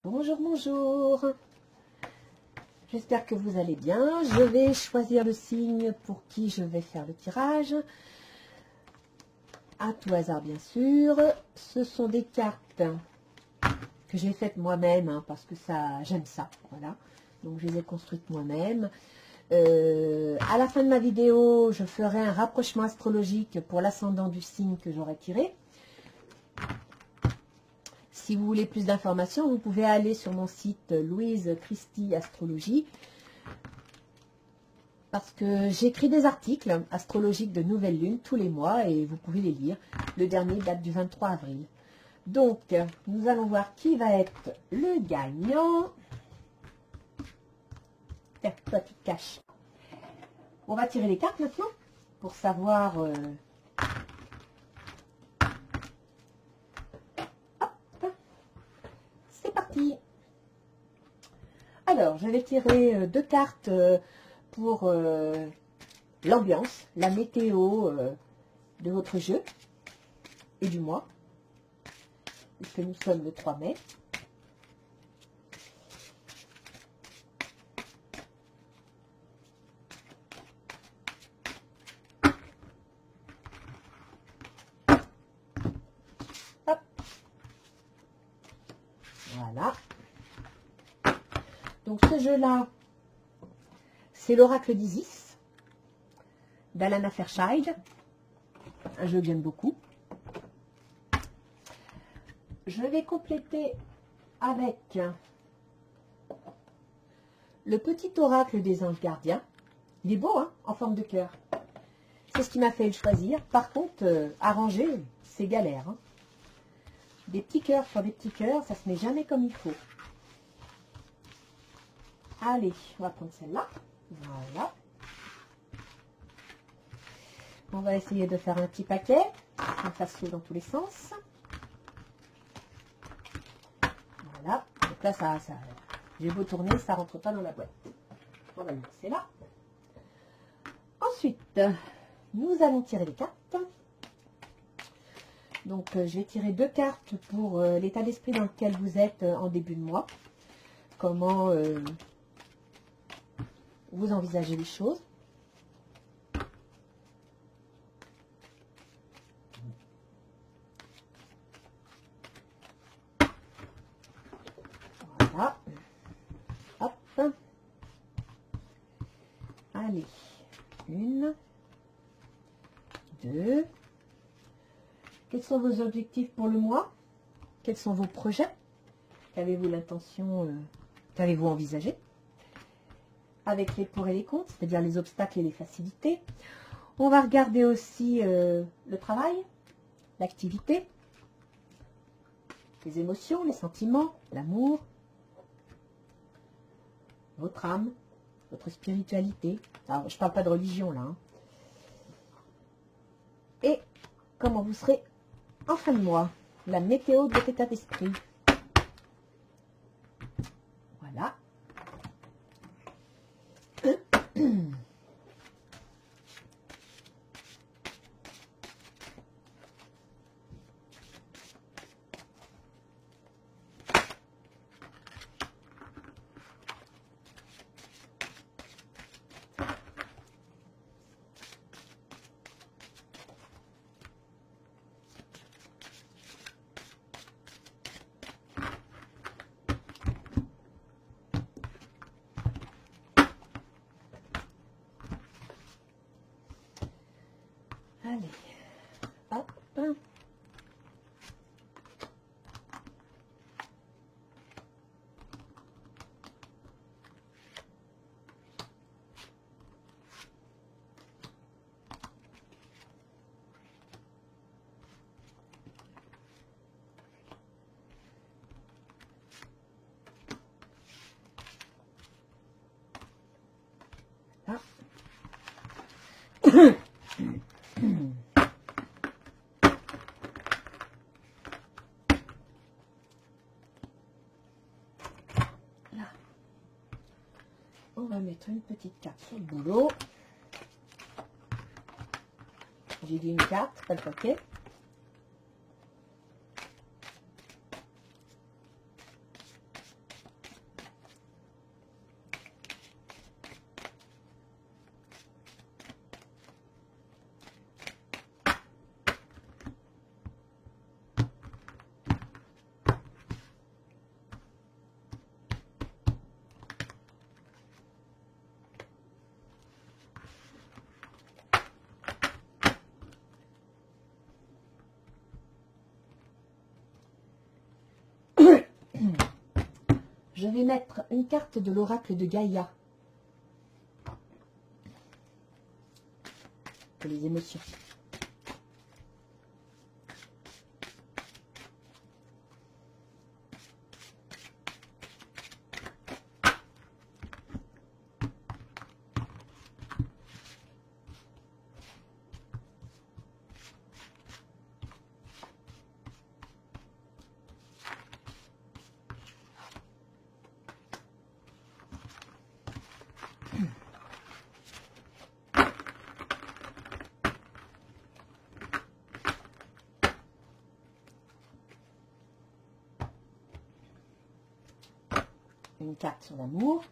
Bonjour, bonjour. J'espère que vous allez bien. Je vais choisir le signe pour qui je vais faire le tirage. À tout hasard, bien sûr. Ce sont des cartes que j'ai faites moi-même, hein, parce que ça, j'aime ça. Voilà. Donc, je les ai construites moi-même. À la fin de ma vidéo, je ferai un rapprochement astrologique pour l'ascendant du signe que j'aurai tiré. Si vous voulez plus d'informations, vous pouvez aller sur mon site Louise Christie Astrologie, parce que j'écris des articles astrologiques de nouvelle lune tous les mois et vous pouvez les lire. Le dernier date du 23 avril. Donc, nous allons voir qui va être le gagnant. Tiens, toi tu te caches. On va tirer les cartes maintenant pour savoir... C'est parti. Alors, je vais tirer deux cartes pour l'ambiance, la météo de votre jeu et du mois, puisque nous sommes le 3 mai. Hop. Voilà. Donc ce jeu-là, c'est l'Oracle d'Isis, d'Alana Fairchild, un jeu que j'aime beaucoup. Je vais compléter avec le petit oracle des anges gardiens. Il est beau, hein, en forme de cœur. C'est ce qui m'a fait le choisir. Par contre, arranger, c'est galère. Hein. Des petits cœurs sur des petits cœurs, ça se met jamais comme il faut. Allez, on va prendre celle-là. Voilà. On va essayer de faire un petit paquet. On fasse tout dans tous les sens. Voilà. Donc là, ça j'ai beau tourner, ça rentre pas dans la boîte. On va le laisser là. Ensuite, nous allons tirer les cartes. Donc, je vais tirer deux cartes pour l'état d'esprit dans lequel vous êtes en début de mois. Comment vous envisagez les choses. Voilà. Hop. Allez. Une. Deux. Quels sont vos objectifs pour le mois? Quels sont vos projets? Qu'avez-vous l'intention, qu'avez-vous envisagé? Avec les pour et les contre, c'est-à-dire les obstacles et les facilités. On va regarder aussi le travail, l'activité, les émotions, les sentiments, l'amour, votre âme, votre spiritualité. Alors, je ne parle pas de religion là. Hein. Et comment vous serez en fin de mois, la météo de votre état d'esprit. Voilà. Allez, hop. Ah. Là. On va mettre une petite carte sur le boulot. J'ai dit une carte, pas le paquet. Je vais mettre une carte de l'oracle de Gaïa. Pour les émotions. Une carte sur l'amour.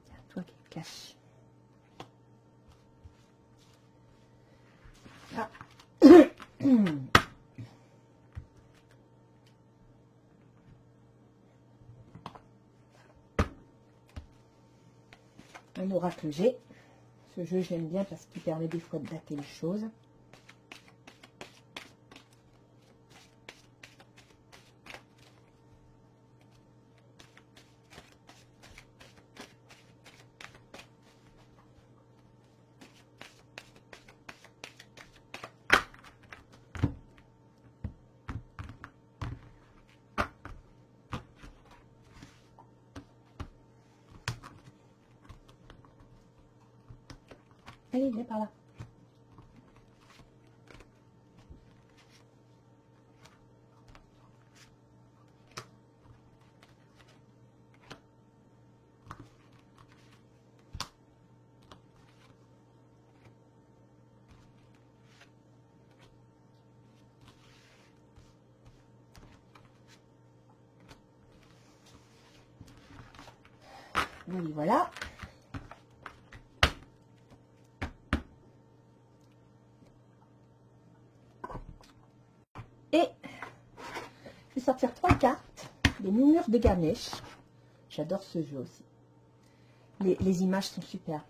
C'est toi qui te caches. Ah. Un oracle G. Ce jeu, j'aime bien parce qu'il permet des fois de dater les choses. Allez, viens par là. Oui, voilà. Et je vais sortir 3 cartes, les murmures de Ganesh. J'adore ce jeu aussi. Les images sont superbes.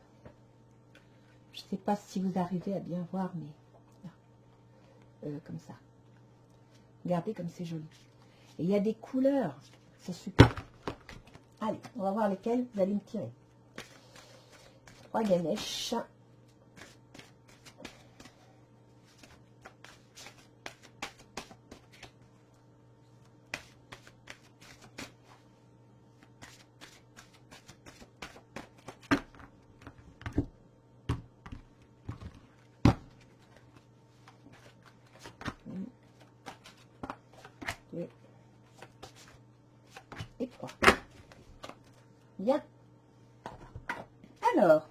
Je ne sais pas si vous arrivez à bien voir, mais comme ça. Regardez comme c'est joli. Et il y a des couleurs, c'est super. Allez, on va voir lesquelles vous allez me tirer. 3 Ganesh. Et 3. Bien. Alors,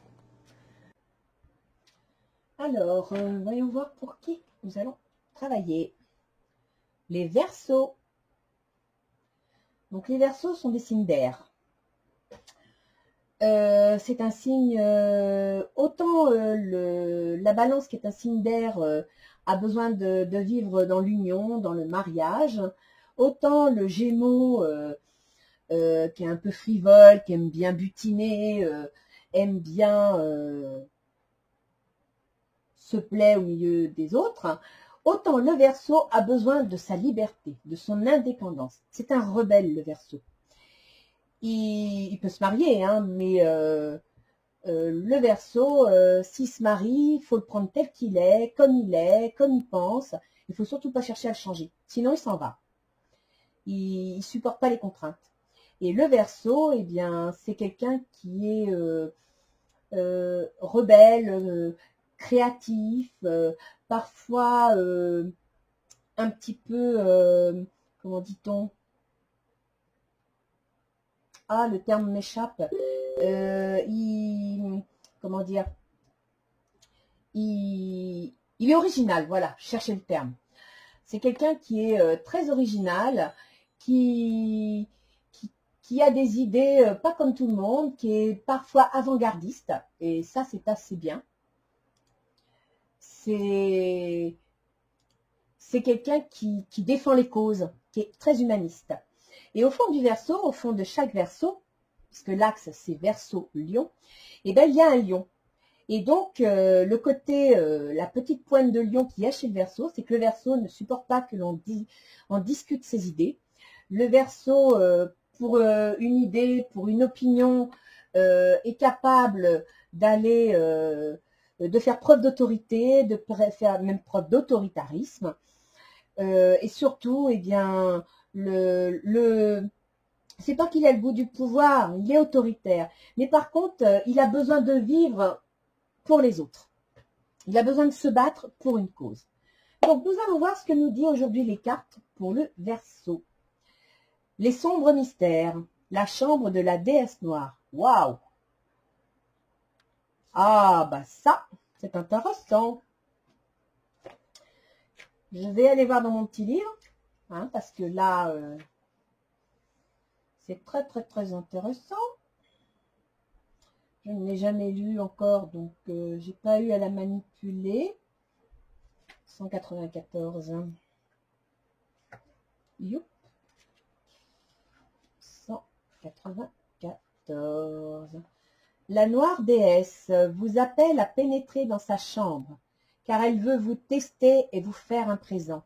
voyons voir pour qui nous allons travailler. Les Verseaux. Donc, les Verseaux sont des signes d'air. C'est un signe, autant la Balance qui est un signe d'air a besoin de vivre dans l'union, dans le mariage, autant le Gémeaux qui est un peu frivole, qui aime bien butiner, aime bien se plaît au milieu des autres, autant le Verseau a besoin de sa liberté, de son indépendance. C'est un rebelle, le Verseau. Il peut se marier, hein, mais le Verseau, s'il se marie, il faut le prendre tel qu'il est, comme il pense. Il ne faut surtout pas chercher à le changer, sinon il s'en va. Il ne supporte pas les contraintes. Et le Verseau, eh bien, c'est quelqu'un qui est rebelle, créatif, parfois un petit peu, comment dit-on? Ah, le terme m'échappe. Comment dire? Il est original, voilà, cherchez le terme. C'est quelqu'un qui est très original, qui qui a des idées pas comme tout le monde, qui est parfois avant-gardiste, et ça c'est assez bien. C'est quelqu'un qui défend les causes, qui est très humaniste. Et au fond du Verseau, au fond de chaque Verseau, puisque l'axe c'est Verseau-Lion, et ben il y a un lion. Et donc le côté, la petite pointe de lion qu'il y a chez le Verseau, c'est que le Verseau ne supporte pas que l'on discute ses idées. Le Verseau, pour une idée, pour une opinion, est capable d'aller, de faire preuve d'autorité, de faire même preuve d'autoritarisme. Et surtout, eh bien, c'est pas qu'il a le goût du pouvoir, il est autoritaire. Mais par contre, il a besoin de vivre pour les autres. Il a besoin de se battre pour une cause. Donc, nous allons voir ce que nous dit aujourd'hui les cartes pour le Verseau. Les sombres mystères, la chambre de la déesse noire. Waouh! Ah, bah ça, c'est intéressant. Je vais aller voir dans mon petit livre, hein, parce que là, c'est très, très, très intéressant. Je ne l'ai jamais lu encore, donc j'ai pas eu à la manipuler. 194. Youp. 194. La noire déesse vous appelle à pénétrer dans sa chambre, car elle veut vous tester et vous faire un présent.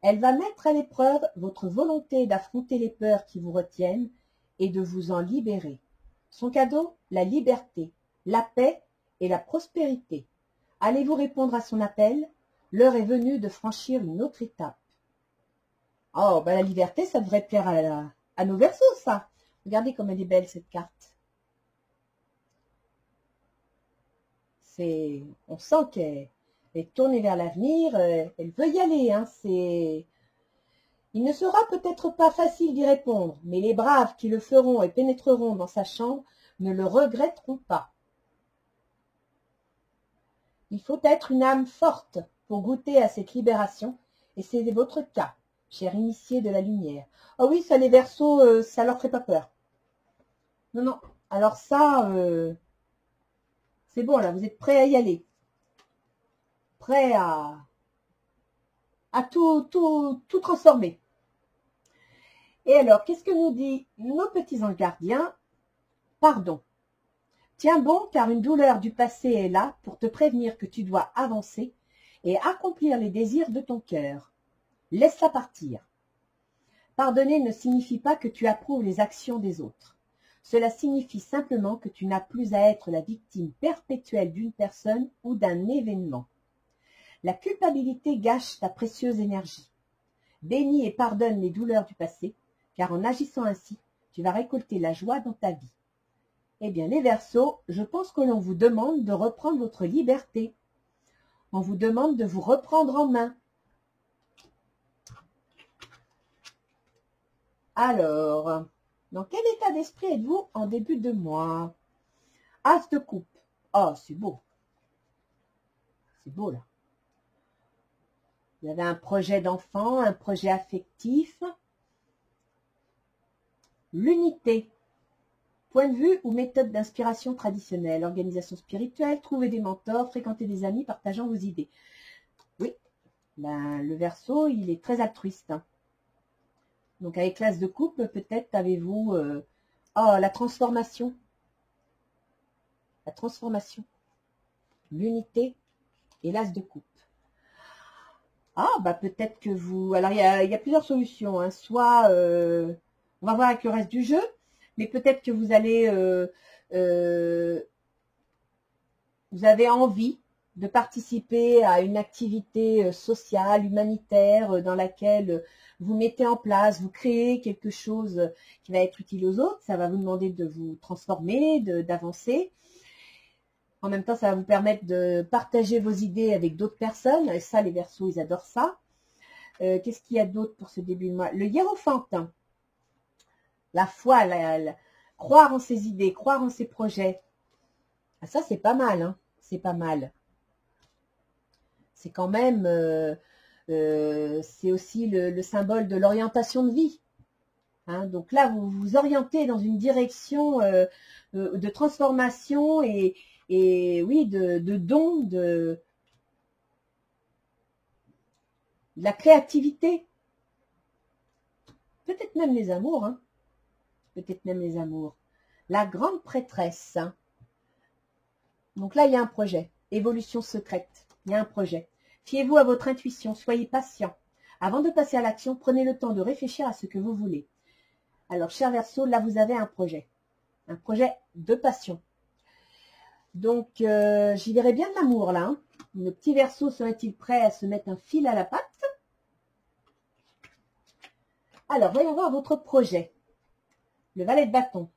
Elle va mettre à l'épreuve votre volonté d'affronter les peurs qui vous retiennent et de vous en libérer. Son cadeau, la liberté, la paix et la prospérité. Allez-vous répondre à son appel? L'heure est venue de franchir une autre étape. Oh, ben la liberté, ça devrait plaire à nos Verseaux, ça. Regardez comme elle est belle, cette carte. On sent qu'elle est tournée vers l'avenir, elle veut y aller. Hein, il ne sera peut-être pas facile d'y répondre, mais les braves qui le feront et pénétreront dans sa chambre ne le regretteront pas. Il faut être une âme forte pour goûter à cette libération, et c'est votre cas, cher initié de la lumière. Ah oui, ça, les Verseaux, ça leur fait pas peur. Non, non. Alors ça, c'est bon, là, vous êtes prêts à y aller. Prêts à tout transformer. Et alors, qu'est-ce que nous dit nos petits anges gardiens? Pardon. Tiens bon, car une douleur du passé est là pour te prévenir que tu dois avancer et accomplir les désirs de ton cœur. Laisse-la partir. Pardonner ne signifie pas que tu approuves les actions des autres. Cela signifie simplement que tu n'as plus à être la victime perpétuelle d'une personne ou d'un événement. La culpabilité gâche ta précieuse énergie. Bénis et pardonne les douleurs du passé, car en agissant ainsi, tu vas récolter la joie dans ta vie. Eh bien, les Verseaux, je pense que l'on vous demande de reprendre votre liberté. On vous demande de vous reprendre en main. Alors, dans quel état d'esprit êtes-vous en début de mois? As de coupe. Oh, c'est beau. C'est beau, là. Vous avez un projet d'enfant, un projet affectif. L'unité. Point de vue ou méthode d'inspiration traditionnelle. Organisation spirituelle, trouver des mentors, fréquenter des amis, partageant vos idées. Oui, ben, le Verseau, il est très altruiste. Hein. Donc, avec l'as de coupe, peut-être avez-vous... la transformation. La transformation. L'unité et l'as de coupe. Ah, bah peut-être que vous... Alors, il y a plusieurs solutions. Hein. Soit, on va voir avec le reste du jeu, mais peut-être que vous allez... vous avez envie de participer à une activité sociale, humanitaire, dans laquelle vous mettez en place, vous créez quelque chose qui va être utile aux autres. Ça va vous demander de vous transformer, d'avancer. En même temps, ça va vous permettre de partager vos idées avec d'autres personnes. Et ça, les Verseaux, ils adorent ça. Qu'est-ce qu'il y a d'autre pour ce début de mois? Le hiérophante. La foi, croire en ses idées, croire en ses projets. Ah, ça, c'est pas mal. Hein, c'est pas mal. C'est quand même... c'est aussi le symbole de l'orientation de vie. Hein, donc là, vous vous orientez dans une direction de transformation et oui, de don, de la créativité. Peut-être même les amours. Hein, peut-être même les amours. La grande prêtresse. Hein. Donc là, il y a un projet. Évolution secrète. Il y a un projet. Fiez-vous à votre intuition. Soyez patient. Avant de passer à l'action, prenez le temps de réfléchir à ce que vous voulez. Alors, cher Verseau, là, vous avez un projet de passion. Donc, j'y verrai bien de l'amour, là. Hein. Le petit Verseau serait-il prêt à se mettre un fil à la patte? Alors, voyons voir votre projet. Le valet de bâton.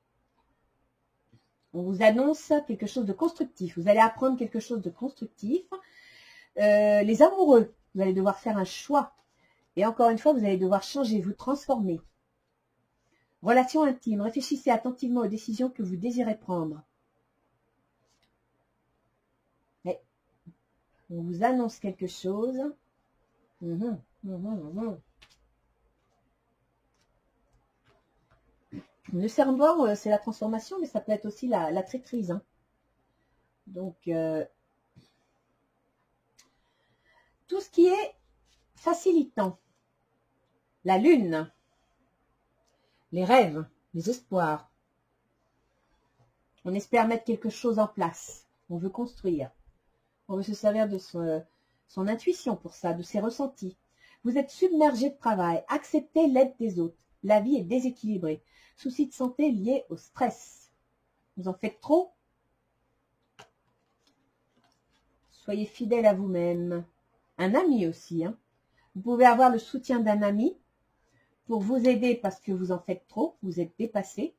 On vous annonce quelque chose de constructif. Vous allez apprendre quelque chose de constructif. Les amoureux, vous allez devoir faire un choix. Et encore une fois, vous allez devoir changer, vous transformer. Relation intime, réfléchissez attentivement aux décisions que vous désirez prendre. Mais on vous annonce quelque chose. Le serpent, c'est la transformation, mais ça peut être aussi la traîtrise. Hein. Donc, tout ce qui est facilitant, la lune, les rêves, les espoirs. On espère mettre quelque chose en place. On veut construire. On veut se servir de son intuition pour ça, de ses ressentis. Vous êtes submergé de travail. Acceptez l'aide des autres. La vie est déséquilibrée. Soucis de santé liés au stress. Vous en faites trop? Soyez fidèle à vous-même. Un ami aussi. Hein. Vous pouvez avoir le soutien d'un ami pour vous aider parce que vous en faites trop, vous êtes dépassé.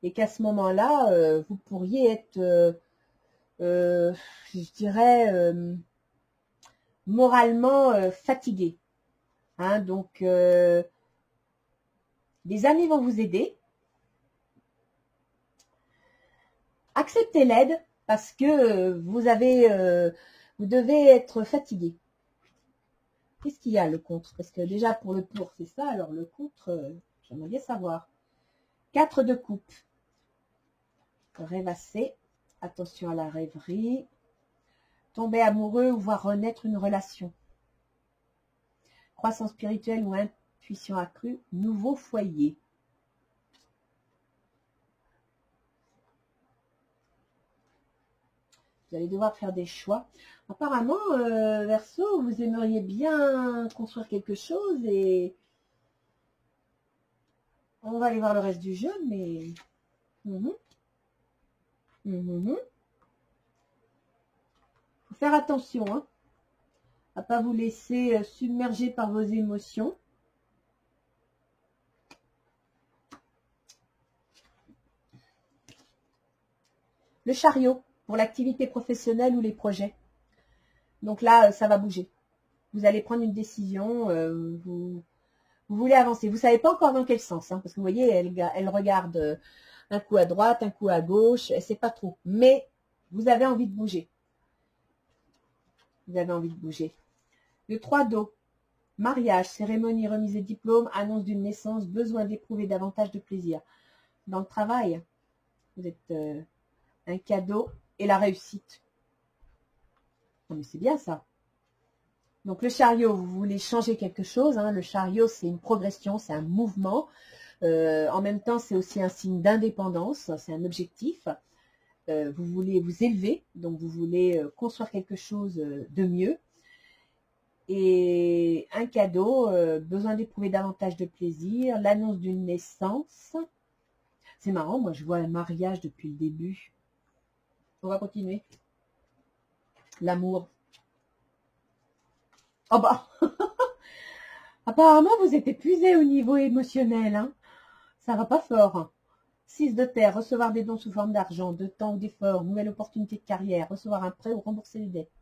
Et qu'à ce moment-là, vous pourriez être, je dirais, moralement fatigué. Hein, donc, les amis vont vous aider. Acceptez l'aide parce que vous devez être fatigué. Qu'est-ce qu'il y a le contre? Parce que déjà pour le pour, c'est ça. Alors le contre, j'aimerais bien savoir. 4 de coupe. Rêvasser. Attention à la rêverie. Tomber amoureux ou voir renaître une relation. Croissance spirituelle ou intuition accrue. Nouveau foyer. Vous allez devoir faire des choix. Apparemment, Verseau, vous aimeriez bien construire quelque chose et on va aller voir le reste du jeu, mais faut faire attention, hein, à pas vous laisser submerger par vos émotions. Le chariot pour l'activité professionnelle ou les projets. Donc là, ça va bouger. Vous allez prendre une décision, vous voulez avancer. Vous ne savez pas encore dans quel sens, hein, parce que vous voyez, elle regarde un coup à droite, un coup à gauche, elle ne sait pas trop. Mais vous avez envie de bouger. Vous avez envie de bouger. Le 3 d'eau, mariage, cérémonie, remise de diplôme, annonce d'une naissance, besoin d'éprouver davantage de plaisir. Dans le travail, vous êtes un cadeau et la réussite. Non mais c'est bien ça. Donc le chariot, vous voulez changer quelque chose. Hein. Le chariot, c'est une progression, c'est un mouvement. En même temps, c'est aussi un signe d'indépendance, c'est un objectif. Vous voulez vous élever, donc vous voulez construire quelque chose de mieux. Et un cadeau, besoin d'éprouver davantage de plaisir, l'annonce d'une naissance. C'est marrant, moi je vois un mariage depuis le début. On va continuer. L'amour. Oh bah apparemment vous êtes épuisé au niveau émotionnel. Hein. Ça va pas fort. 6 de terre, recevoir des dons sous forme d'argent, de temps ou d'effort, nouvelle opportunité de carrière, recevoir un prêt ou rembourser les dettes.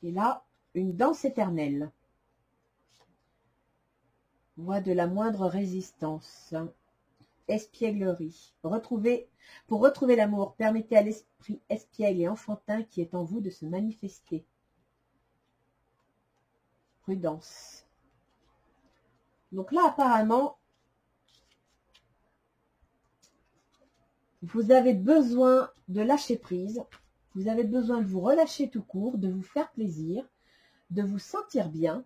Et là, une danse éternelle. Voie de la moindre résistance. Espièglerie. Pour retrouver l'amour, permettez à l'esprit espiègle et enfantin qui est en vous de se manifester. Prudence. Donc là, apparemment, vous avez besoin de lâcher prise. Vous avez besoin de vous relâcher tout court, de vous faire plaisir, de vous sentir bien.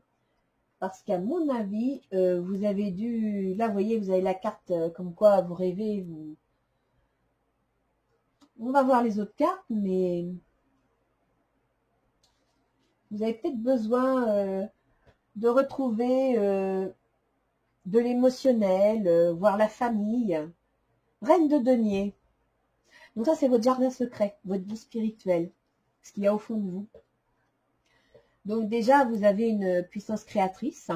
Parce qu'à mon avis, vous avez dû... Là, vous voyez, vous avez la carte comme quoi vous rêvez. On va voir les autres cartes, mais vous avez peut-être besoin de retrouver de l'émotionnel, voir la famille. Reine de denier. Donc ça, c'est votre jardin secret, votre vie spirituelle, ce qu'il y a au fond de vous. Donc déjà, vous avez une puissance créatrice.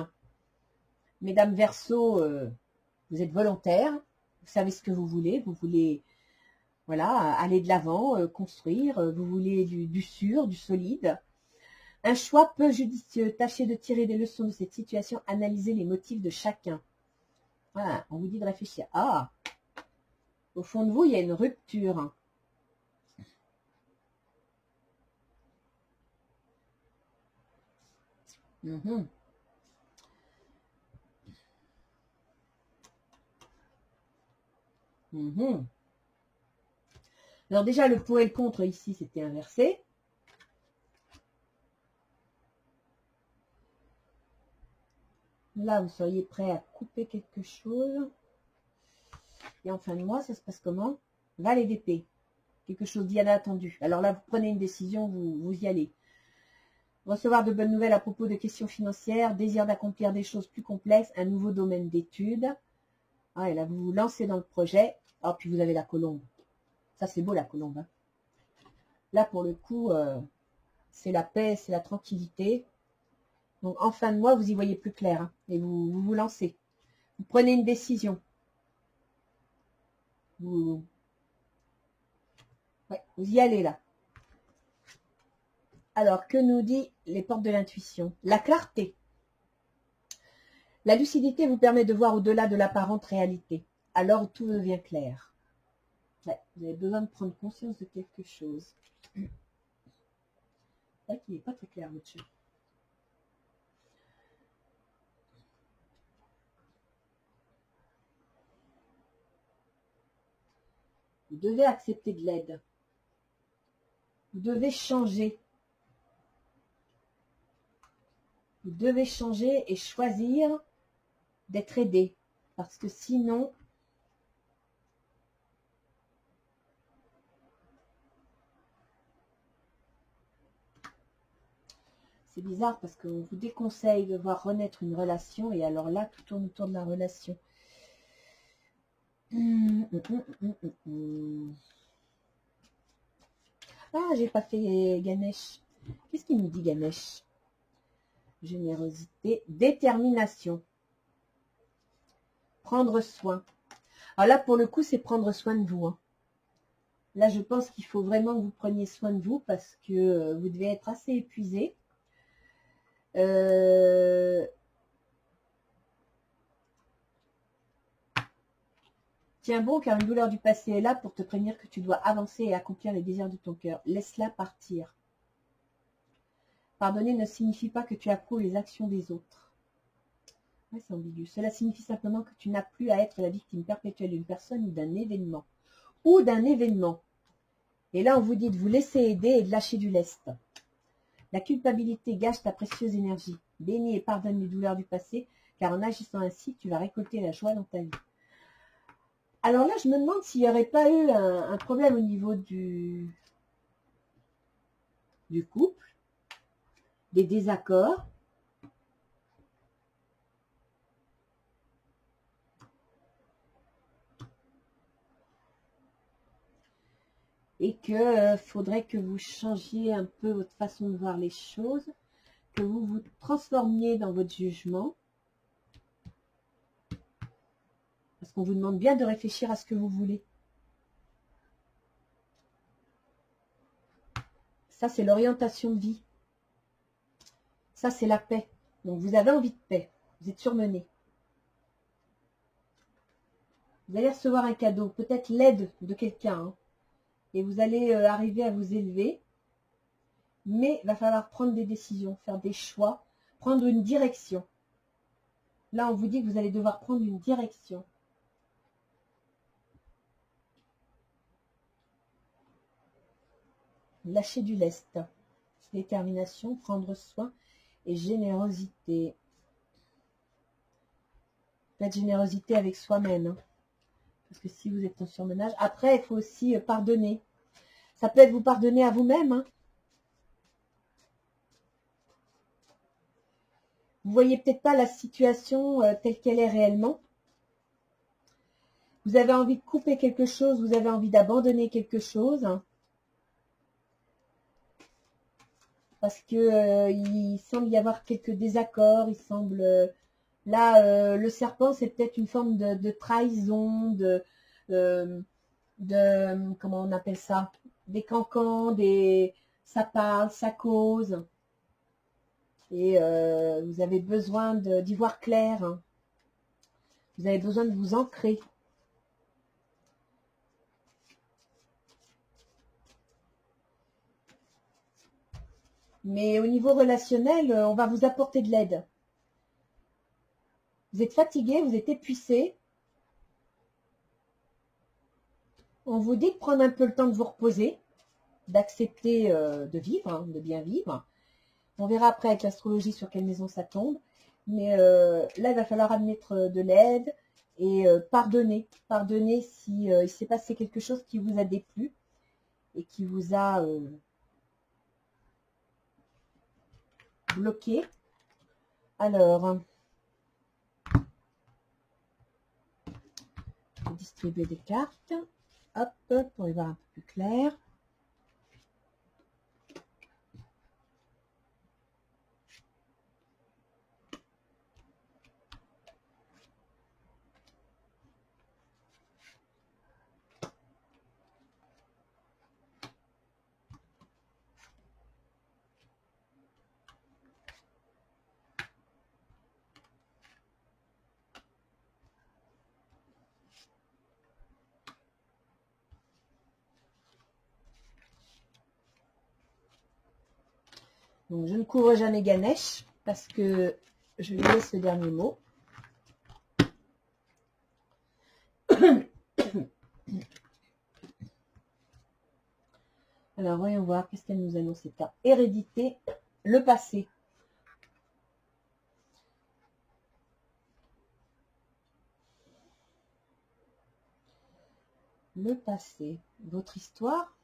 Mesdames Verseau, vous êtes volontaire, vous savez ce que vous voulez voilà, aller de l'avant, construire, vous voulez du sûr, du solide. Un choix peu judicieux, tâchez de tirer des leçons de cette situation, analysez les motifs de chacun. Voilà, on vous dit de réfléchir. Ah, au fond de vous, il y a une rupture. Mhm. Mhm. Alors déjà, le pour et le contre ici, c'était inversé. Là, vous seriez prêt à couper quelque chose. Et en fin de mois, ça se passe comment? Valet d'épée. Quelque chose d'inattendu. Alors là, vous prenez une décision, vous y allez. Recevoir de bonnes nouvelles à propos de questions financières, désir d'accomplir des choses plus complexes, un nouveau domaine d'études. Ah, et là, vous vous lancez dans le projet. Ah, puis vous avez la colombe. Ça, c'est beau, la colombe. Hein. Là, pour le coup, c'est la paix, c'est la tranquillité. Donc, en fin de mois, vous y voyez plus clair. Hein, et vous lancez. Vous prenez une décision. Vous y allez, là. Alors, que nous dit les portes de l'intuition? La clarté. La lucidité vous permet de voir au-delà de l'apparente réalité. Alors, tout devient clair. Ouais, vous avez besoin de prendre conscience de quelque chose. C'est vrai qu'il n'est pas très clair, votre jeu. Vous devez accepter de l'aide. Vous devez changer. Vous devez changer et choisir d'être aidé. Parce que sinon, c'est bizarre parce qu'on vous déconseille de voir renaître une relation et alors là, tout tourne autour de la relation. Ah, j'ai pas fait Ganesh. Qu'est-ce qu'il nous dit Ganesh? Générosité, détermination. Prendre soin. Alors là, pour le coup, c'est prendre soin de vous. Hein. Là, je pense qu'il faut vraiment que vous preniez soin de vous parce que vous devez être assez épuisé. Tiens bon, car une douleur du passé est là pour te prévenir que tu dois avancer et accomplir les désirs de ton cœur. Laisse-la partir. Pardonner ne signifie pas que tu approuves les actions des autres. Ouais, c'est ambigu. Cela signifie simplement que tu n'as plus à être la victime perpétuelle d'une personne ou d'un événement. Ou d'un événement. Et là, on vous dit de vous laisser aider et de lâcher du lest. La culpabilité gâche ta précieuse énergie. Bénis et pardonne les douleurs du passé, car en agissant ainsi, tu vas récolter la joie dans ta vie. Alors là, je me demande s'il n'y aurait pas eu un problème au niveau du couple, des désaccords. Et que faudrait que vous changiez un peu votre façon de voir les choses, que vous vous transformiez dans votre jugement. Parce qu'on vous demande bien de réfléchir à ce que vous voulez. Ça, c'est l'orientation de vie. Ça, c'est la paix. Donc, vous avez envie de paix. Vous êtes surmené. Vous allez recevoir un cadeau, peut-être l'aide de quelqu'un. Hein, et vous allez arriver à vous élever. Mais il va falloir prendre des décisions, faire des choix, prendre une direction. Là, on vous dit que vous allez devoir prendre une direction. Lâcher du lest. Détermination, prendre soin et générosité. La générosité avec soi-même. Hein. Parce que si vous êtes en surmenage, après, il faut aussi pardonner. Ça peut être vous pardonner à vous-même. Hein. Vous voyez peut-être pas la situation telle qu'elle est réellement. Vous avez envie de couper quelque chose, vous avez envie d'abandonner quelque chose. Hein. Parce que il semble y avoir quelques désaccords, il semble... là, le serpent, c'est peut-être une forme de trahison, comment on appelle ça, des cancans, ça parle, ça cause. Et vous avez besoin d'y voir clair. Hein. Vous avez besoin de vous ancrer. Mais au niveau relationnel, on va vous apporter de l'aide. Vous êtes fatigué, vous êtes épuisé. On vous dit de prendre un peu le temps de vous reposer, d'accepter de vivre, hein, de bien vivre. On verra après avec l'astrologie sur quelle maison ça tombe. Mais là, il va falloir admettre de l'aide et pardonner. Pardonner si il s'est passé quelque chose qui vous a déplu et qui vous a bloqué. Alors, je vais distribuer des cartes. Hop, pour y voir un peu plus clair. Donc, je ne couvre jamais Ganesh parce que je lui laisse le dernier mot. Alors, voyons voir, qu'est-ce qu'elle nous annonce cette carte. Hérédité, le passé. Le passé, votre histoire.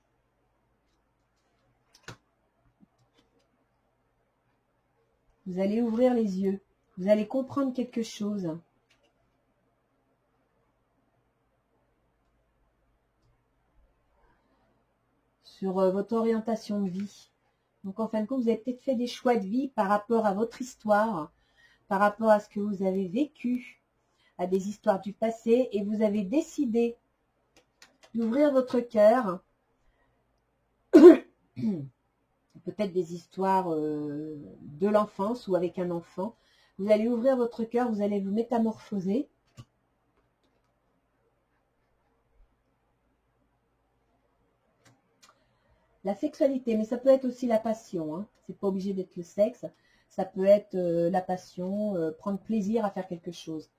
Vous allez ouvrir les yeux. Vous allez comprendre quelque chose. Sur votre orientation de vie. Donc, en fin de compte, vous avez peut-être fait des choix de vie par rapport à votre histoire, par rapport à ce que vous avez vécu, à des histoires du passé, et vous avez décidé d'ouvrir votre cœur. Peut-être des histoires de l'enfance ou avec un enfant. Vous allez ouvrir votre cœur, vous allez vous métamorphoser. La sexualité, mais ça peut être aussi la passion. Hein. C'est pas obligé d'être le sexe. Ça peut être la passion, prendre plaisir à faire quelque chose.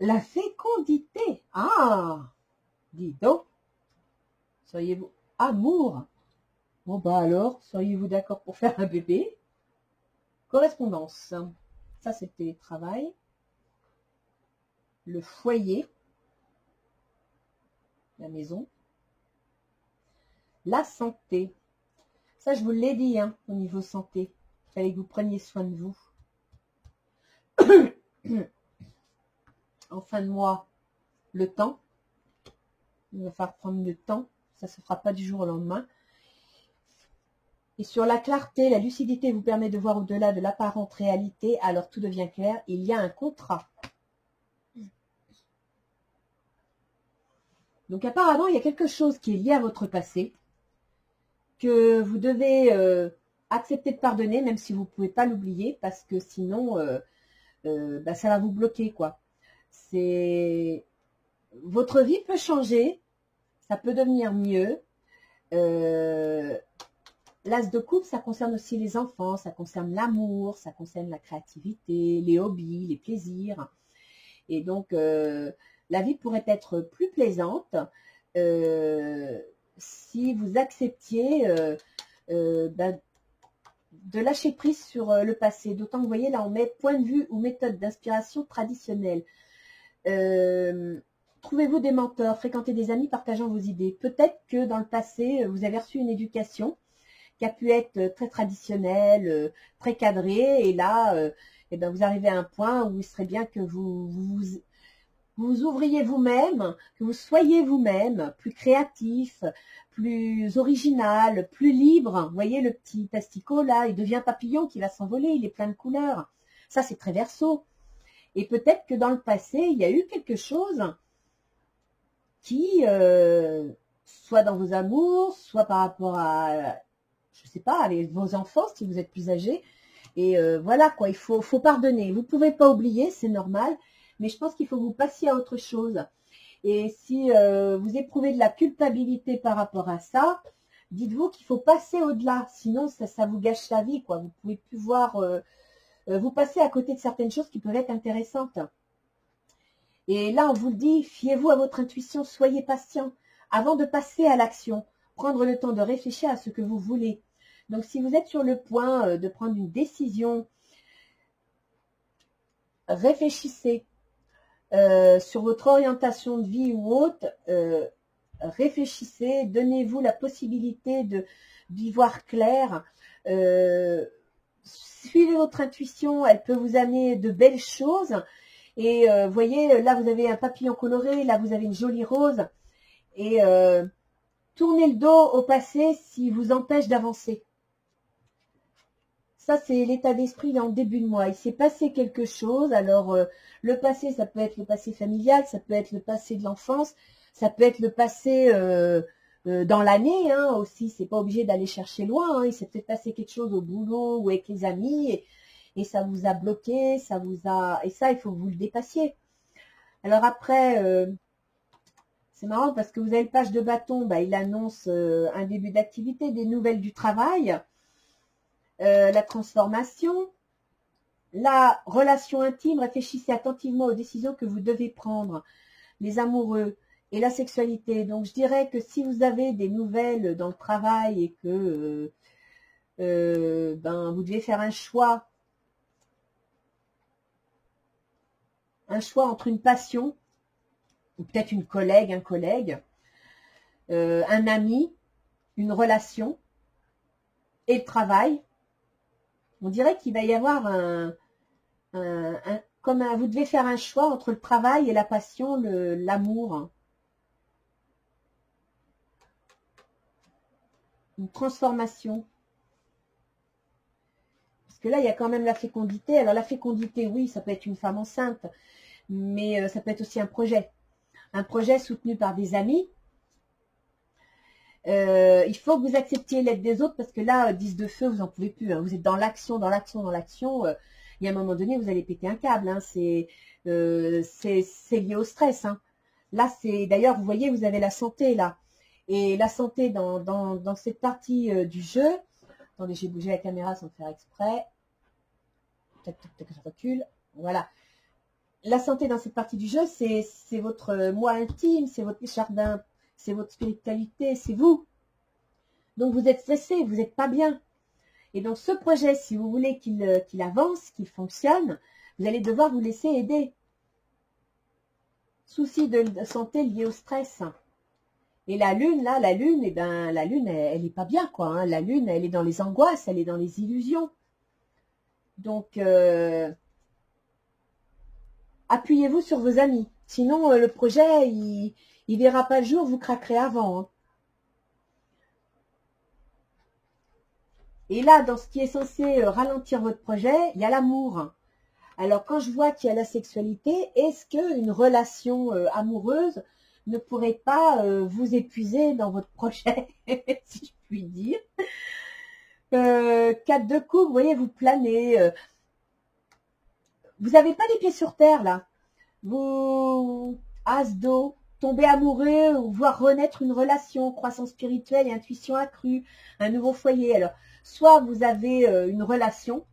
La fécondité. Ah, dis donc. Seriez-vous amour? Bon bah alors, seriez-vous d'accord pour faire un bébé? Correspondance. Ça c'est le télétravail. Le foyer. La maison. La santé. Ça, je vous l'ai dit, hein, au niveau santé. Il fallait que vous preniez soin de vous. En fin de mois, le temps. Il va falloir prendre le temps. Ça ne se fera pas du jour au lendemain. Et sur la clarté, la lucidité vous permet de voir au-delà de l'apparente réalité. Alors, tout devient clair. Il y a un contrat. Donc, apparemment, il y a quelque chose qui est lié à votre passé que vous devez accepter de pardonner, même si vous ne pouvez pas l'oublier, parce que sinon, bah, ça va vous bloquer, quoi. Votre vie peut changer, ça peut devenir mieux, l'as de coupe, ça concerne aussi les enfants, ça concerne l'amour, ça concerne la créativité, les hobbies, les plaisirs. Et donc, la vie pourrait être plus plaisante si vous acceptiez ben, de lâcher prise sur le passé. D'autant que vous voyez, là, on met point de vue ou méthode d'inspiration traditionnelle. Trouvez-vous des mentors, fréquentez des amis partageant vos idées. Peut-être que dans le passé, vous avez reçu une éducation qui a pu être très traditionnelle, très cadrée, et là, eh ben, vous arrivez à un point où il serait bien que vous ouvriez vous-même, que vous soyez vous-même plus créatif, plus original, plus libre. Vous voyez le petit asticot là, il devient papillon qui va s'envoler, il est plein de couleurs. Ça, c'est très Verseau. Et peut-être que dans le passé, il y a eu quelque chose qui, soit dans vos amours, soit par rapport à, je sais pas, avec vos enfants, si vous êtes plus âgés. Et voilà quoi, il faut pardonner. Vous ne pouvez pas oublier, c'est normal, mais je pense qu'il faut que vous passiez à autre chose. Et si vous éprouvez de la culpabilité par rapport à ça, dites-vous qu'il faut passer au-delà, sinon ça vous gâche la vie, quoi. Vous pouvez plus voir, vous passez à côté de certaines choses qui peuvent être intéressantes. Et là, on vous le dit, fiez-vous à votre intuition, soyez patient avant de passer à l'action. Prendre le temps de réfléchir à ce que vous voulez. Donc, si vous êtes sur le point de prendre une décision, réfléchissez sur votre orientation de vie ou autre. Réfléchissez, donnez-vous la possibilité d'y voir clair. Suivez votre intuition, elle peut vous amener de belles choses. Et voyez, là vous avez un papillon coloré, là vous avez une jolie rose. Et tournez le dos au passé s'il vous empêche d'avancer. Ça, c'est l'état d'esprit en début de mois. Il s'est passé quelque chose. Alors, le passé, ça peut être le passé familial, ça peut être le passé de l'enfance, ça peut être le passé dans l'année hein, aussi. C'est pas obligé d'aller chercher loin. Hein. Il s'est peut-être passé quelque chose au boulot ou avec les amis et ça vous a bloqué, ça vous a... Et ça, il faut que vous le dépassiez. Alors après, c'est marrant parce que vous avez le page de bâton, bah, il annonce un début d'activité, des nouvelles du travail. La transformation, la relation intime, réfléchissez attentivement aux décisions que vous devez prendre, les amoureux et la sexualité. Donc je dirais que si vous avez des nouvelles dans le travail et que ben, vous devez faire un choix entre une passion, ou peut-être une collègue, un collègue, un ami, une relation et le travail, on dirait qu'il va y avoir vous devez faire un choix entre le travail et la passion, l'amour. Une transformation. Parce que là, il y a quand même la fécondité. Alors la fécondité, oui, ça peut être une femme enceinte, mais ça peut être aussi un projet. Un projet soutenu par des amis. Il faut que vous acceptiez l'aide des autres parce que là, 10 de feu, vous n'en pouvez plus. Hein. Vous êtes dans l'action, dans l'action, dans l'action. Il y a un moment donné, vous allez péter un câble. Hein. C'est lié au stress. Hein. Là, c'est d'ailleurs, vous voyez, vous avez la santé là. Et la santé dans cette partie du jeu. Attendez, j'ai bougé la caméra sans faire exprès. Tac, tac, tac, je recule. Voilà. La santé dans cette partie du jeu, c'est votre moi intime, c'est votre jardin. C'est votre spiritualité, c'est vous. Donc vous êtes stressé, vous n'êtes pas bien. Et donc ce projet, si vous voulez qu'il avance, qu'il fonctionne, vous allez devoir vous laisser aider. Souci de santé lié au stress. Et la lune, là, la lune, eh ben, la lune, elle n'est pas bien, quoi. Hein. La lune, elle est dans les angoisses, elle est dans les illusions. Donc, appuyez-vous sur vos amis. Sinon, le projet, il verra pas le jour, vous craquerez avant. Hein. Et là, dans ce qui est censé ralentir votre projet, il y a l'amour. Alors, quand je vois qu'il y a la sexualité, est-ce qu'une relation amoureuse ne pourrait pas vous épuiser dans votre projet, si je puis dire 4 de coupe, vous voyez, vous planez. Vous n'avez pas les pieds sur terre, là. Vous... As d'eau. tomber amoureux ou voir renaître une relation, croissance spirituelle et intuition accrue, un nouveau foyer. Alors, soit vous avez une relation,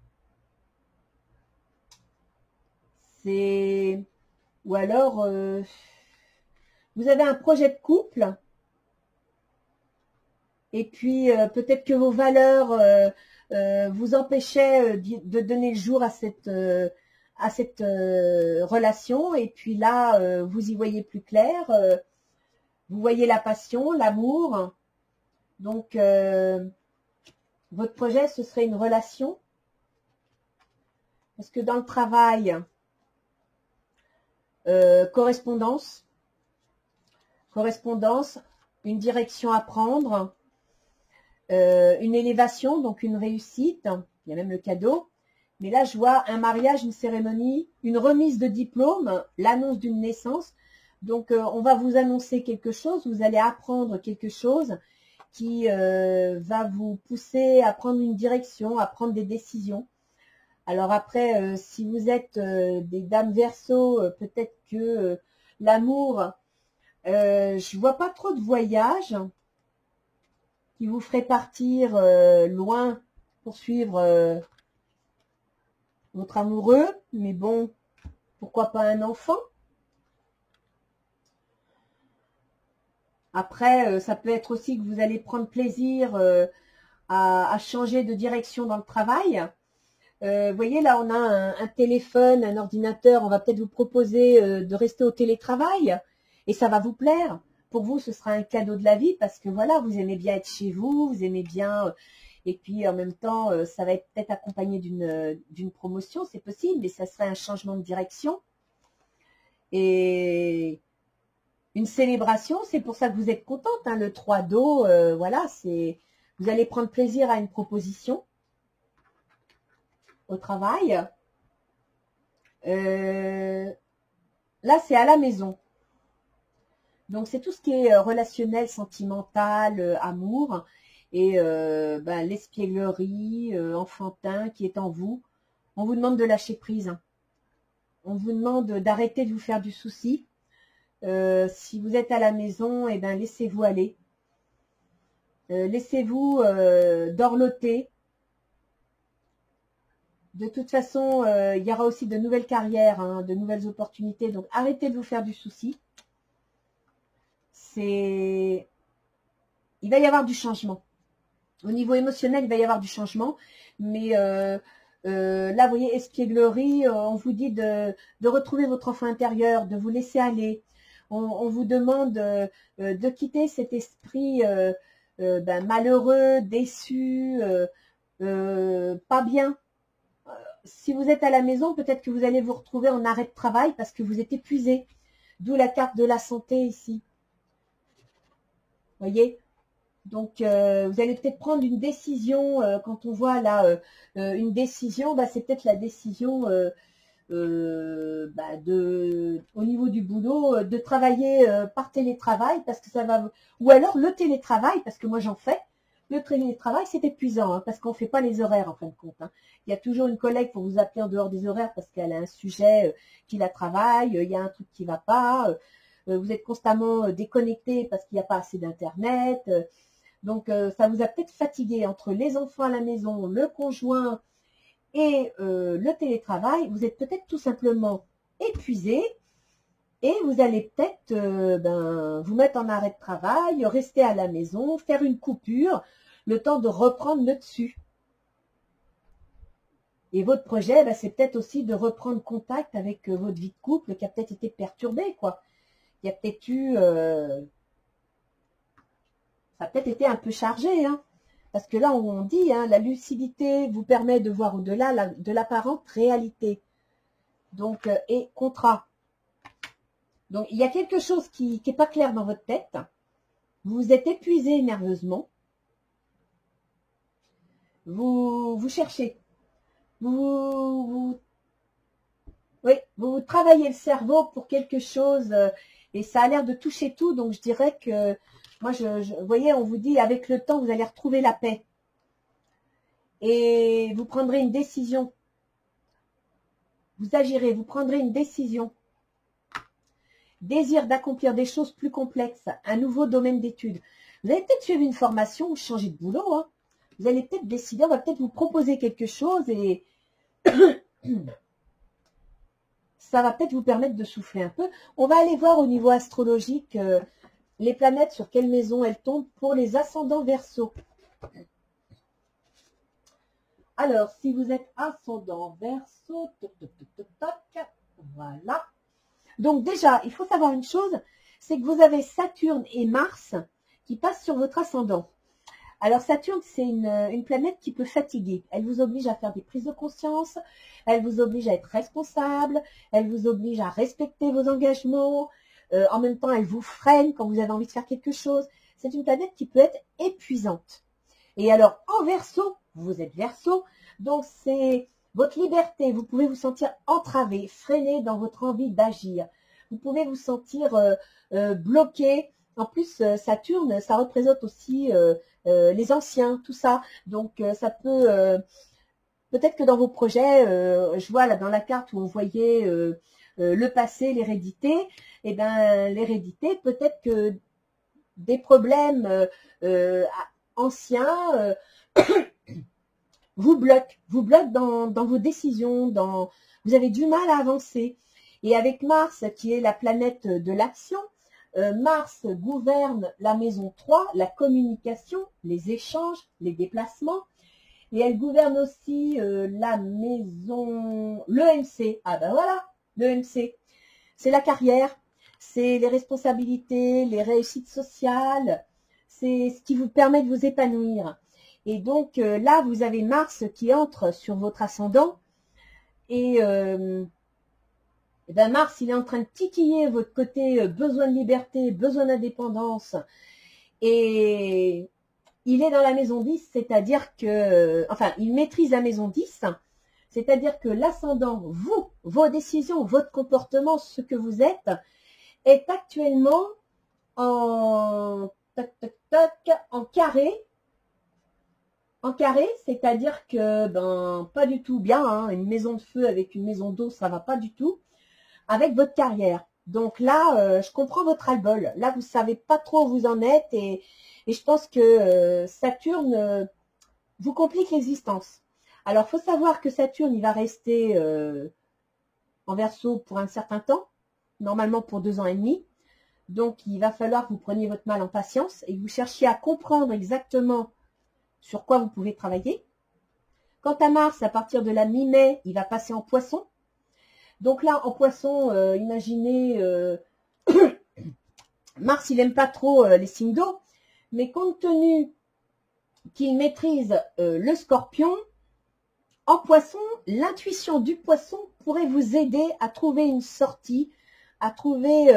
ou alors vous avez un projet de couple, et puis peut-être que vos valeurs vous empêchaient de donner le jour à cette relation, et puis là vous y voyez plus clair, vous voyez la passion, l'amour. Donc votre projet, ce serait une relation, parce que dans le travail, correspondance, une direction à prendre, une élévation, donc une réussite, il y a même le cadeau. Mais là, je vois un mariage, une cérémonie, une remise de diplôme, l'annonce d'une naissance. Donc, on va vous annoncer quelque chose, vous allez apprendre quelque chose qui va vous pousser à prendre une direction, à prendre des décisions. Alors après, si vous êtes des dames Verseau, peut-être que l'amour, je vois pas trop de voyages qui vous ferait partir loin pour suivre votre amoureux, mais bon, pourquoi pas un enfant? Après, ça peut être aussi que vous allez prendre plaisir à changer de direction dans le travail. Vous voyez, là, on a un téléphone, un ordinateur, on va peut-être vous proposer de rester au télétravail, et ça va vous plaire. Pour vous, ce sera un cadeau de la vie, parce que voilà, vous aimez bien être chez vous, vous aimez bien, et puis en même temps, ça va être peut-être accompagné d'une promotion, c'est possible, mais ça serait un changement de direction. Et une célébration, c'est pour ça que vous êtes contente, hein, le 3 d'eau, voilà, vous allez prendre plaisir à une proposition au travail. Là, c'est à la maison. Donc, c'est tout ce qui est relationnel, sentimental, amour, et l'espièglerie, enfantin qui est en vous. On vous demande de lâcher prise, hein. On vous demande d'arrêter de vous faire du souci. Si vous êtes à la maison, eh ben, laissez-vous aller. Laissez-vous dorloter. De toute façon, il y aura aussi de nouvelles carrières, hein, de nouvelles opportunités. Donc, arrêtez de vous faire du souci. Il va y avoir du changement. Au niveau émotionnel, il va y avoir du changement. Mais là, vous voyez, espièglerie, on vous dit de retrouver votre enfant intérieur, de vous laisser aller. On vous demande de quitter cet esprit malheureux, déçu, pas bien. Si vous êtes à la maison, peut-être que vous allez vous retrouver en arrêt de travail parce que vous êtes épuisé. D'où la carte de la santé ici. Vous voyez? Donc, vous allez peut-être prendre une décision. Quand on voit là une décision, c'est peut-être la décision au niveau du boulot, de travailler par télétravail parce que ça va. Ou alors le télétravail, parce que moi j'en fais. Le télétravail, c'est épuisant, hein, parce qu'on ne fait pas les horaires en fin de compte, hein. Il y a toujours une collègue pour vous appeler en dehors des horaires parce qu'elle a un sujet qui la travaille, il y a un truc qui ne va pas, vous êtes constamment déconnecté parce qu'il n'y a pas assez d'internet. Donc ça vous a peut-être fatigué entre les enfants à la maison, le conjoint et le télétravail. Vous êtes peut-être tout simplement épuisé et vous allez peut-être vous mettre en arrêt de travail, rester à la maison, faire une coupure, le temps de reprendre le dessus. Et votre projet, c'est peut-être aussi de reprendre contact avec votre vie de couple qui a peut-être été perturbée, quoi. Il y a peut-être eu... ça a peut-être été un peu chargé, hein. Parce que là, on dit, hein, la lucidité vous permet de voir au-delà de l'apparente réalité. Donc, et contrat. Donc, il y a quelque chose qui n'est pas clair dans votre tête. Vous êtes épuisé nerveusement. Vous cherchez. Vous travaillez le cerveau pour quelque chose et ça a l'air de toucher tout. Donc, je dirais que, moi, vous voyez, on vous dit, avec le temps, vous allez retrouver la paix. Et vous prendrez une décision. Vous agirez, vous prendrez une décision. désir d'accomplir des choses plus complexes, un nouveau domaine d'études. Vous allez peut-être suivre une formation ou changer de boulot. Hein. Vous allez peut-être décider, on va peut-être vous proposer quelque chose et ça va peut-être vous permettre de souffler un peu. On va aller voir au niveau astrologique les planètes, sur quelle maison elles tombent pour les ascendants Verseau. Alors, si vous êtes ascendant Verseau, voilà. Donc déjà, il faut savoir une chose, c'est que vous avez Saturne et Mars qui passent sur votre ascendant. Alors Saturne, c'est une planète qui peut fatiguer. Elle vous oblige à faire des prises de conscience, elle vous oblige à être responsable, elle vous oblige à respecter vos engagements. En même temps, elle vous freine quand vous avez envie de faire quelque chose. C'est une planète qui peut être épuisante. Et alors, en Verseau, vous êtes Verseau, donc c'est votre liberté. Vous pouvez vous sentir entravé, freiné dans votre envie d'agir. Vous pouvez vous sentir bloqué. En plus, Saturne, ça représente aussi les anciens, tout ça. Donc, ça peut... peut-être que dans vos projets, je vois là dans la carte où on voyait le passé, l'hérédité, et bien l'hérédité, peut-être que des problèmes anciens vous bloquent dans vos décisions, vous avez du mal à avancer. Et avec Mars, qui est la planète de l'action, Mars gouverne la maison 3, la communication, les échanges, les déplacements. Et elle gouverne aussi la maison, l'EMC. Ah ben voilà, l'EMC. C'est la carrière, c'est les responsabilités, les réussites sociales, c'est ce qui vous permet de vous épanouir. Et donc là, vous avez Mars qui entre sur votre ascendant. Et ben Mars, il est en train de titiller votre côté besoin de liberté, besoin d'indépendance. Et il est dans la maison 10, c'est-à-dire que, enfin, il maîtrise la maison 10, c'est-à-dire que l'ascendant, vous, vos décisions, votre comportement, ce que vous êtes, est actuellement en carré. En carré, c'est-à-dire que, ben, pas du tout bien, hein, une maison de feu avec une maison d'eau, ça va pas du tout, avec votre carrière. Donc là, je comprends votre ras-le-bol. Là, vous savez pas trop où vous en êtes et je pense que Saturne vous complique l'existence. Alors, il faut savoir que Saturne, il va rester en Verseau pour un certain temps, normalement pour 2 ans et demi. Donc, il va falloir que vous preniez votre mal en patience et que vous cherchiez à comprendre exactement sur quoi vous pouvez travailler. Quant à Mars, à partir de la mi-mai, il va passer en Poisson. Donc là, en Poisson, imaginez, Mars, il n'aime pas trop les signes d'eau, mais compte tenu qu'il maîtrise le Scorpion, en Poisson, l'intuition du Poisson pourrait vous aider à trouver une sortie, à trouver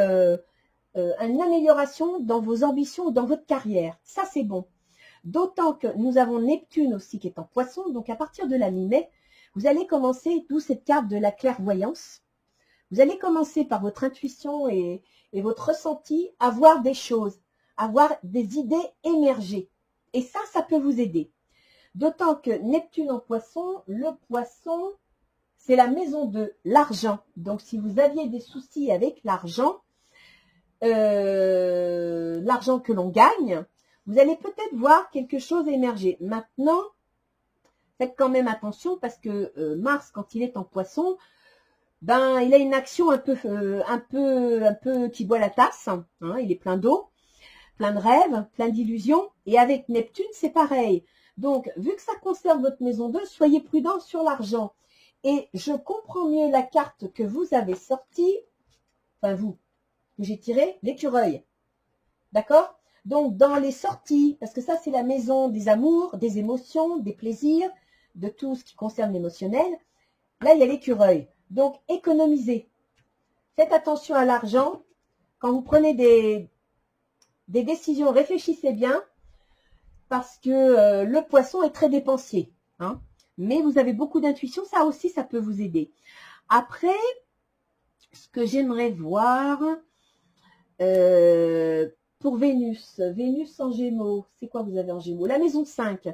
une amélioration dans vos ambitions ou dans votre carrière. Ça, c'est bon. D'autant que nous avons Neptune aussi qui est en Poisson, donc à partir de la mi-mai, vous allez commencer, d'où cette carte de la clairvoyance, vous allez commencer par votre intuition et votre ressenti à voir des choses, à voir des idées émerger. Et ça peut vous aider. D'autant que Neptune en Poisson, le Poisson, c'est la maison de l'argent. Donc si vous aviez des soucis avec l'argent, l'argent que l'on gagne, vous allez peut-être voir quelque chose émerger. Maintenant, faites quand même attention parce que Mars, quand il est en Poisson, ben il a une action un peu qui boit la tasse. Hein, il est plein d'eau, plein de rêves, plein d'illusions. Et avec Neptune, c'est pareil. Donc, vu que ça concerne votre maison 2, soyez prudent sur l'argent. Et je comprends mieux la carte que vous avez sortie, enfin vous, que j'ai tiré, l'écureuil. D'accord? Donc, dans les sorties, parce que ça, c'est la maison des amours, des émotions, des plaisirs, de tout ce qui concerne l'émotionnel. Là, il y a l'écureuil. Donc, économisez. Faites attention à l'argent. Quand vous prenez des décisions, réfléchissez bien, parce que le Poisson est très dépensier. Hein, mais vous avez beaucoup d'intuition. Ça aussi, ça peut vous aider. Après, ce que j'aimerais voir... pour Vénus en Gémeaux, c'est quoi vous avez en Gémeaux? La maison 5.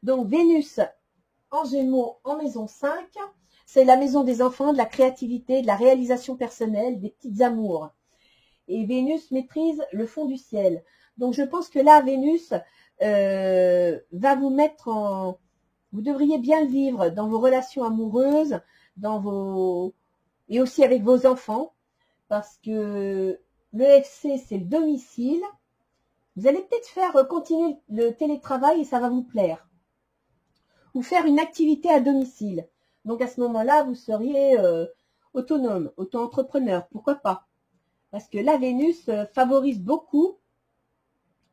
Donc Vénus en Gémeaux, en maison 5, c'est la maison des enfants, de la créativité, de la réalisation personnelle, des petites amours. Et Vénus maîtrise le fond du ciel. Donc, je pense que là, Vénus va vous mettre en... Vous devriez bien le vivre dans vos relations amoureuses, et aussi avec vos enfants, parce que le FC, c'est le domicile. Vous allez peut-être faire continuer le télétravail et ça va vous plaire. Ou faire une activité à domicile. Donc, à ce moment-là, vous seriez autonome, auto-entrepreneur. Pourquoi pas? Parce que la Vénus favorise beaucoup,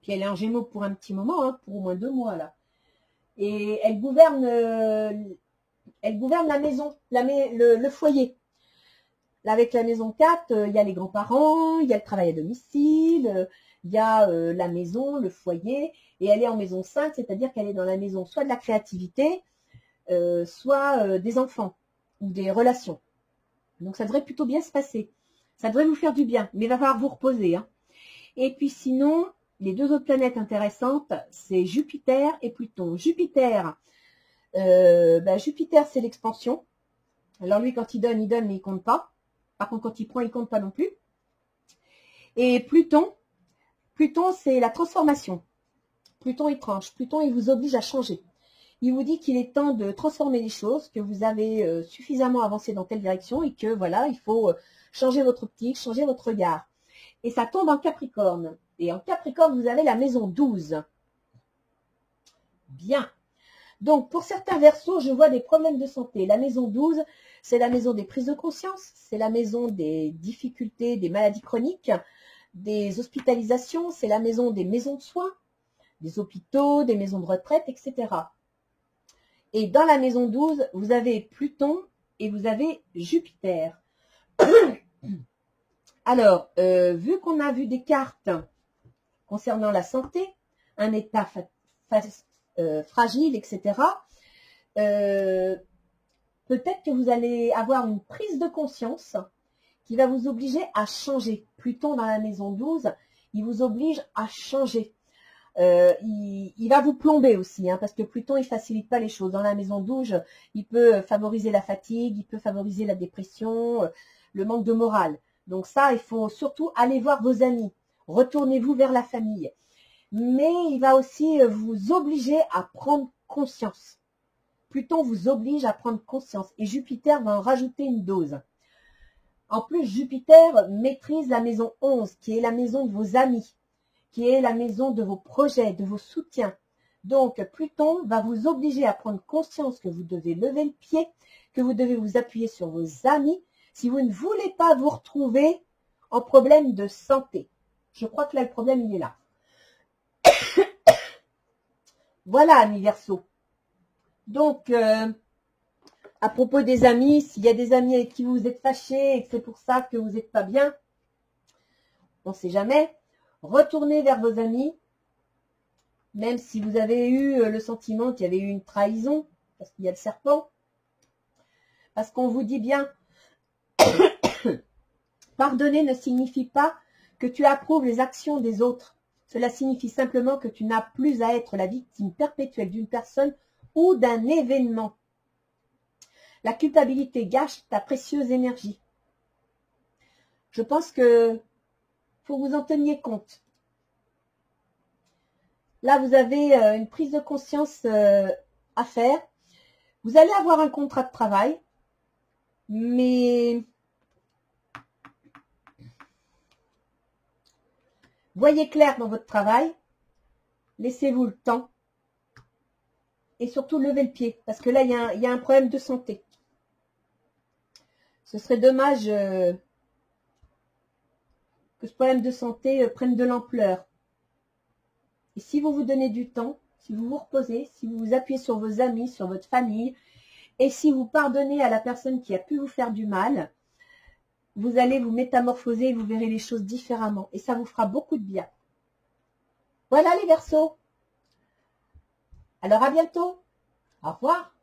puis elle est en Gémeaux pour un petit moment, hein, pour au moins 2 mois là. Et elle gouverne la maison, le foyer. Là, avec la maison 4, il y a les grands-parents, il y a le travail à domicile, il y a la maison, le foyer, et elle est en maison 5, c'est-à-dire qu'elle est dans la maison soit de la créativité, soit des enfants ou des relations. Donc, ça devrait plutôt bien se passer. Ça devrait vous faire du bien, mais il va falloir vous reposer. Hein. Et puis sinon, les 2 autres planètes intéressantes, c'est Jupiter et Pluton. Jupiter, Jupiter, c'est l'expansion. Alors lui, quand il donne, mais il compte pas. Par contre, quand il prend, il compte pas non plus. Et Pluton, c'est la transformation. Pluton, il tranche. Pluton, il vous oblige à changer. Il vous dit qu'il est temps de transformer les choses, que vous avez suffisamment avancé dans telle direction et que voilà, il faut changer votre optique, changer votre regard. Et ça tombe en Capricorne. Et en Capricorne, vous avez la maison 12. Bien. Donc, pour certains Verseaux, je vois des problèmes de santé. La maison 12, c'est la maison des prises de conscience, c'est la maison des difficultés, des maladies chroniques, des hospitalisations, c'est la maison des maisons de soins, des hôpitaux, des maisons de retraite, etc. Et dans la maison 12, vous avez Pluton et vous avez Jupiter. Alors, vu qu'on a vu des cartes concernant la santé, un état fragile, etc., peut-être que vous allez avoir une prise de conscience qui va vous obliger à changer. Pluton dans la maison 12, il vous oblige à changer. Il va vous plomber aussi, hein, parce que Pluton, il facilite pas les choses. Dans la maison 12, il peut favoriser la fatigue, il peut favoriser la dépression, le manque de morale. Donc ça, il faut surtout aller voir vos amis. Retournez-vous vers la famille. Mais il va aussi vous obliger à prendre conscience. Pluton vous oblige à prendre conscience. Et Jupiter va en rajouter une dose. En plus, Jupiter maîtrise la maison 11, qui est la maison de vos amis, qui est la maison de vos projets, de vos soutiens. Donc, Pluton va vous obliger à prendre conscience que vous devez lever le pied, que vous devez vous appuyer sur vos amis, si vous ne voulez pas vous retrouver en problème de santé. Je crois que là, le problème, il est là. Voilà, amis Verseaux. Donc, à propos des amis, s'il y a des amis avec qui vous êtes fâchés et que c'est pour ça que vous n'êtes pas bien, on ne sait jamais, retournez vers vos amis, même si vous avez eu le sentiment qu'il y avait eu une trahison, parce qu'il y a le serpent, parce qu'on vous dit bien, pardonner ne signifie pas que tu approuves les actions des autres. Cela signifie simplement que tu n'as plus à être la victime perpétuelle d'une personne ou d'un événement. La culpabilité gâche ta précieuse énergie. Je pense que faut que vous en teniez compte. Là, vous avez une prise de conscience à faire. Vous allez avoir un contrat de travail, mais voyez clair dans votre travail, laissez-vous le temps et surtout levez le pied, parce que là, il y a un problème de santé. Ce serait dommage que ce problème de santé prenne de l'ampleur. Et si vous vous donnez du temps, si vous vous reposez, si vous vous appuyez sur vos amis, sur votre famille, et si vous pardonnez à la personne qui a pu vous faire du mal, vous allez vous métamorphoser et vous verrez les choses différemment. Et ça vous fera beaucoup de bien. Voilà les Verseaux. Alors à bientôt. Au revoir.